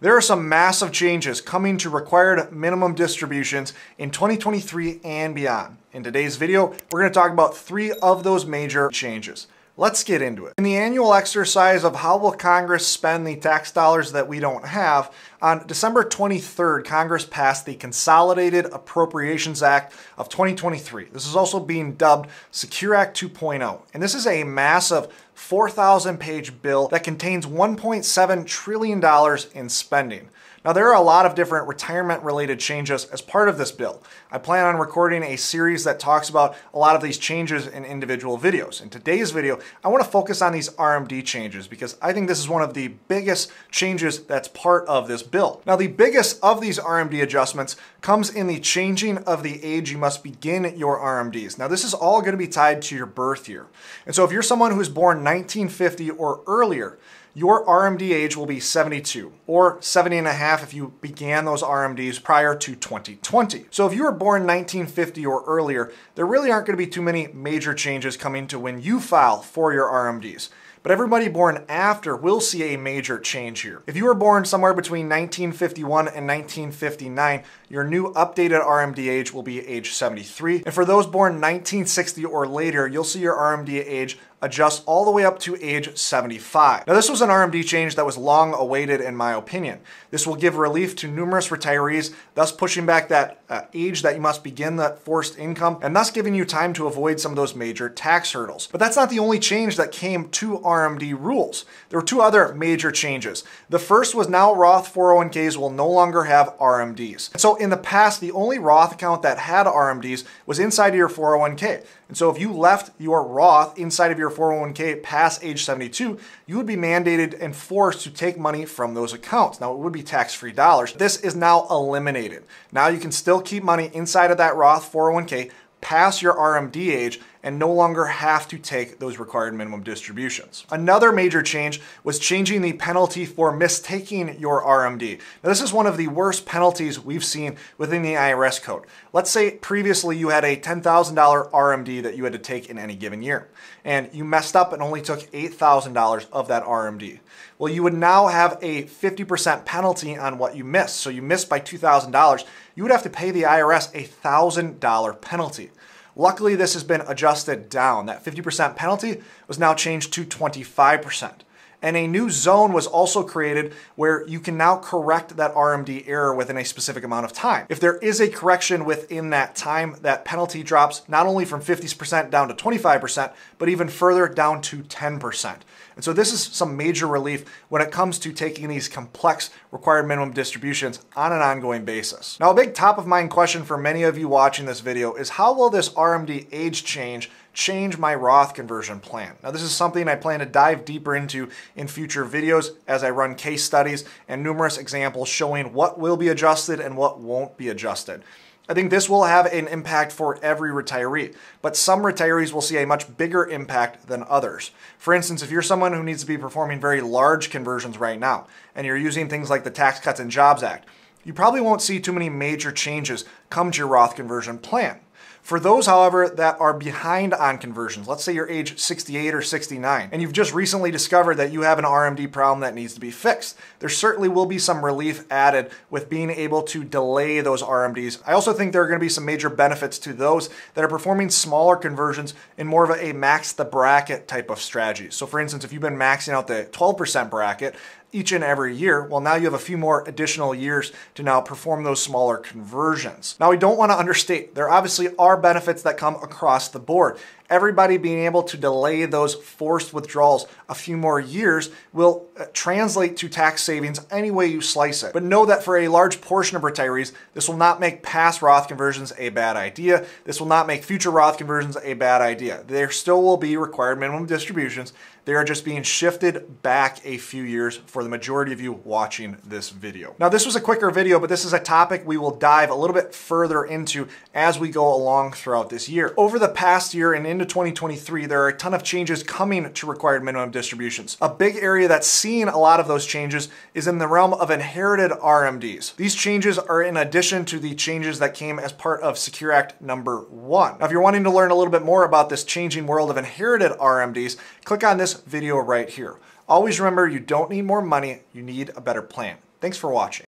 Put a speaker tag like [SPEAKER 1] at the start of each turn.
[SPEAKER 1] There are some massive changes coming to required minimum distributions in 2023 and beyond. In today's video, we're going to talk about 3 of those major changes. Let's get into it. In the annual exercise of how will Congress spend the tax dollars that we don't have, on December 23rd, Congress passed the Consolidated Appropriations Act of 2023. This is also being dubbed Secure Act 2.0, and this is a massive 4,000-page bill that contains $1.7 trillion in spending. Now, there are a lot of different retirement-related changes as part of this bill. I plan on recording a series that talks about a lot of these changes in individual videos. In today's video, I want to focus on these RMD changes because I think this is one of the biggest changes that's part of this bill. Now, the biggest of these RMD adjustments comes in the changing of the age you must begin your RMDs. Now, this is all going to be tied to your birth year. And so if you're someone who was born 1950 or earlier, your RMD age will be 72, or 70 and a half if you began those RMDs prior to 2020. So if you were born 1950 or earlier, there really aren't going to be too many major changes coming to when you file for your RMDs. But everybody born after will see a major change here. If you were born somewhere between 1951 and 1959, your new updated RMD age will be age 73. And for those born 1960 or later, you'll see your RMD age adjust all the way up to age 75. Now, this was an RMD change that was long awaited in my opinion. This will give relief to numerous retirees, thus pushing back that age that you must begin that forced income, and thus giving you time to avoid some of those major tax hurdles. But that's not the only change that came to RMD rules. There were 2 other major changes. The first was now Roth 401ks will no longer have RMDs. And so in the past, the only Roth account that had RMDs was inside of your 401k. And so if you left your Roth inside of your 401k past age 72, you would be mandated and forced to take money from those accounts. Now, it would be tax-free dollars. This is now eliminated. Now you can still keep money inside of that Roth 401k past your RMD age and no longer have to take those required minimum distributions. Another major change was changing the penalty for mistaking your RMD. Now, this is one of the worst penalties we've seen within the IRS code. Let's say previously you had a $10,000 RMD that you had to take in any given year, and you messed up and only took $8,000 of that RMD. Well, you would now have a 50% penalty on what you missed. So you missed by $2,000, you would have to pay the IRS a $1,000 penalty. Luckily, this has been adjusted down. That 50% penalty was now changed to 25%. And a new zone was also created where you can now correct that RMD error within a specific amount of time. If there is a correction within that time, that penalty drops not only from 50% down to 25%, but even further down to 10%. And so this is some major relief when it comes to taking these complex required minimum distributions on an ongoing basis. Now, a big top of mind question for many of you watching this video is how will this RMD age change my Roth conversion plan? Now, this is something I plan to dive deeper into in future videos as I run case studies and numerous examples showing what will be adjusted and what won't be adjusted. I think this will have an impact for every retiree, but some retirees will see a much bigger impact than others. For instance, if you're someone who needs to be performing very large conversions right now, and you're using things like the Tax Cuts and Jobs Act, you probably won't see too many major changes come to your Roth conversion plan. For those, however, that are behind on conversions, let's say you're age 68 or 69, and you've just recently discovered that you have an RMD problem that needs to be fixed, there certainly will be some relief added with being able to delay those RMDs. I also think there are going to be some major benefits to those that are performing smaller conversions in more of a max the bracket type of strategy. So for instance, if you've been maxing out the 12% bracket, each and every year, well, now you have a few more additional years to now perform those smaller conversions. Now, we don't want to understate, there obviously are benefits that come across the board. Everybody being able to delay those forced withdrawals a few more years will translate to tax savings any way you slice it. But know that for a large portion of retirees, this will not make past Roth conversions a bad idea. This will not make future Roth conversions a bad idea. There still will be required minimum distributions. They are just being shifted back a few years for the majority of you watching this video. Now, this was a quicker video, but this is a topic we will dive a little bit further into as we go along throughout this year. Over the past year and into 2023, there are a ton of changes coming to required minimum distributions. A big area that's seen a lot of those changes is in the realm of inherited RMDs. These changes are in addition to the changes that came as part of Secure Act number 1. Now, if you're wanting to learn a little bit more about this changing world of inherited RMDs, click on this video right here. Always remember, you don't need more money, you need a better plan. Thanks for watching.